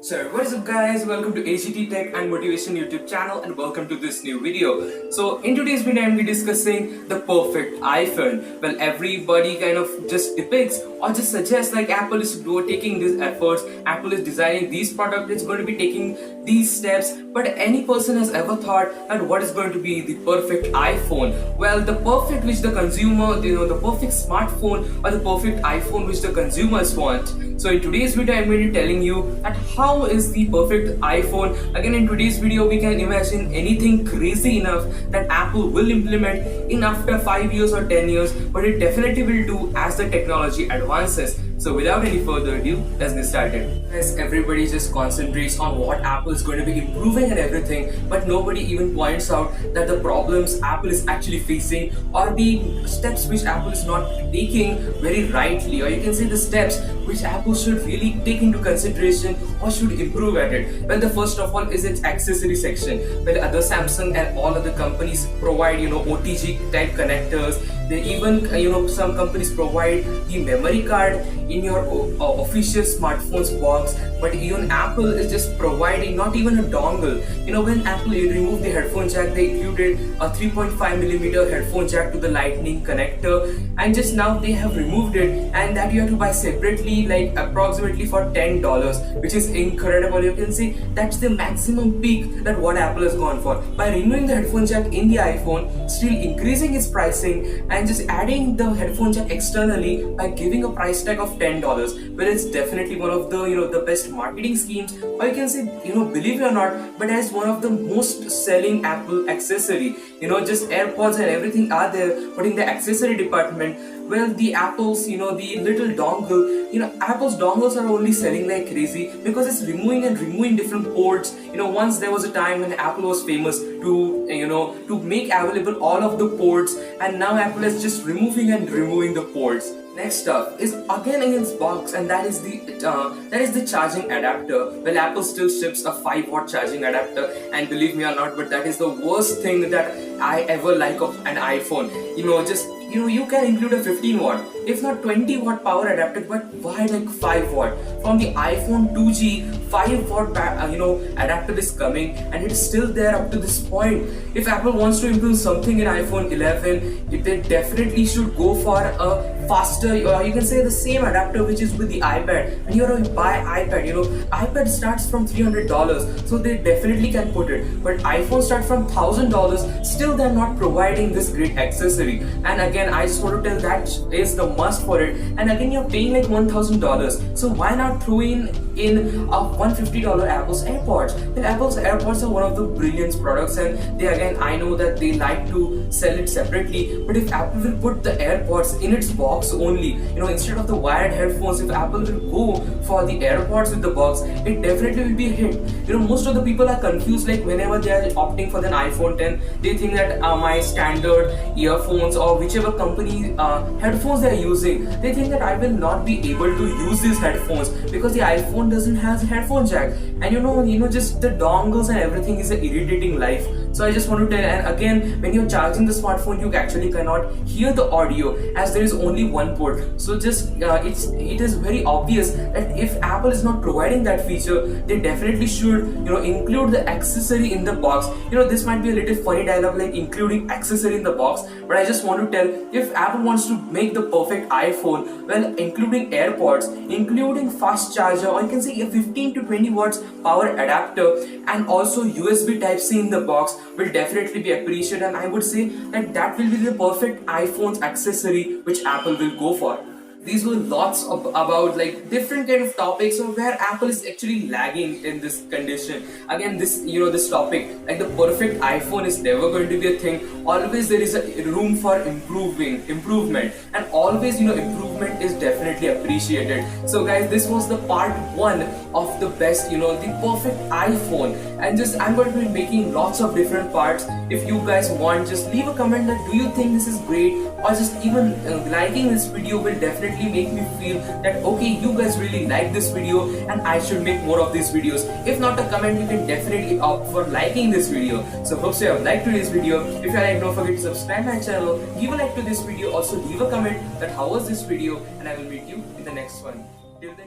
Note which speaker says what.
Speaker 1: So what is up guys, welcome to AGT Tech and Motivation YouTube channel and welcome to this new video. So in today's video I'm going to be discussing the perfect iPhone. Well, everybody kind of just depicts or just suggests like Apple is taking these efforts, Apple is designing these products, it's going to be taking these steps, but any person has ever thought that what is going to be the perfect iPhone? Well, the perfect which the consumer, the perfect smartphone or the perfect iPhone which the consumers want. So in today's video I'm going to be telling you that how is the perfect iPhone. Again, in today's video we can imagine anything crazy enough that Apple will implement in after 5 years or 10 years, but it definitely will do as the technology advances. So without any further ado, let's get started. As everybody just concentrates on what Apple is going to be improving and everything, but nobody even points out that the problems Apple is actually facing or the steps which Apple is not taking very rightly, or you can say the steps which Apple should really take into consideration or should improve at it. Well, the first of all is its accessory section. Well, other Samsung and all other companies provide OTG type connectors. They even some companies provide the memory card in your official smartphone's box, but even Apple is just providing not even a dongle. When Apple removed the headphone jack, they included a 3.5mm headphone jack to the lightning connector, and just now they have removed it, and that you have to buy separately, like approximately for $10, which is incredible. You can see that's the maximum peak that what Apple has gone for by removing the headphone jack in the iPhone, still increasing its pricing and just adding the headphone jack externally by giving a price tag of $10. Well, it's definitely one of the best marketing schemes, or you can say believe it or not, but as one of the most selling Apple accessory. Just AirPods and everything are there, but in the accessory department, well, the Apple's the little dongle, Apple's dongles are only selling like crazy because it's removing different ports. Once there was a time when Apple was famous to make available all of the ports, and now Apple is just removing the ports. Next up is again in its box, and that is the charging adapter. Well, Apple still ships a 5-watt charging adapter, and believe me or not, but that is the worst thing that I ever like of an iPhone. You can include a 15-watt, if not 20-watt power adapter, but why like 5-watt? From the iPhone 2G, 5-watt adapter is coming, and it is still there up to this point. If Apple wants to improve something in iPhone 11, they definitely should go for a faster, or you can say the same adapter which is with the iPad. And you're to buy iPad, iPad starts from $300, so they definitely can put it. But iPhone start from $1,000, still they're not providing this great accessory. And again, I just want to tell that is the must for it. And again, you're paying like $1,000, so why not throw in a $150 Apple's AirPods? Well, Apple's AirPods are one of the brilliant products, and I know that they like to sell it separately, but if Apple will put the AirPods in its box only, instead of the wired headphones, if Apple will go for the AirPods with the box, it definitely will be a hit. Most of the people are confused, like whenever they are opting for an iPhone 10, they think that my standard earphones or whichever company headphones they are using, they think that I will not be able to use these headphones because the iPhone doesn't have a headphone jack, and just the dongles and everything is an irritating life. So I just want to tell, and again, when you're charging the smartphone, you actually cannot hear the audio as there is only one port. So just it is very obvious that if Apple is not providing that feature, they definitely should include the accessory in the box. This might be a little funny dialogue, like including accessory in the box, but I just want to tell, if Apple wants to make the perfect iPhone, well, including AirPods, including fast charger, or you can say a 15 to 20 watts power adapter, and also USB Type-C in the box, will definitely be appreciated. And I would say that will be the perfect iPhone's accessory which Apple will go for. These were lots about like different kind of topics of where Apple is actually lagging in this condition. Again, this topic, like the perfect iPhone, is never going to be a thing. Always there is a room for improvement, and always improvement is definitely appreciated. So guys, this was the part 1 of the best, the perfect iPhone, and just I'm going to be making lots of different parts. If you guys want, just leave a comment that do you think this is great, or just even liking this video will definitely make me feel that okay, you guys really like this video and I should make more of these videos. If not a comment, you can definitely opt for liking this video. So hope you have liked today's video. If you like, don't forget to subscribe my channel, give a like to this video, also leave a comment that how was this video, and I will meet you in the next one. Till then,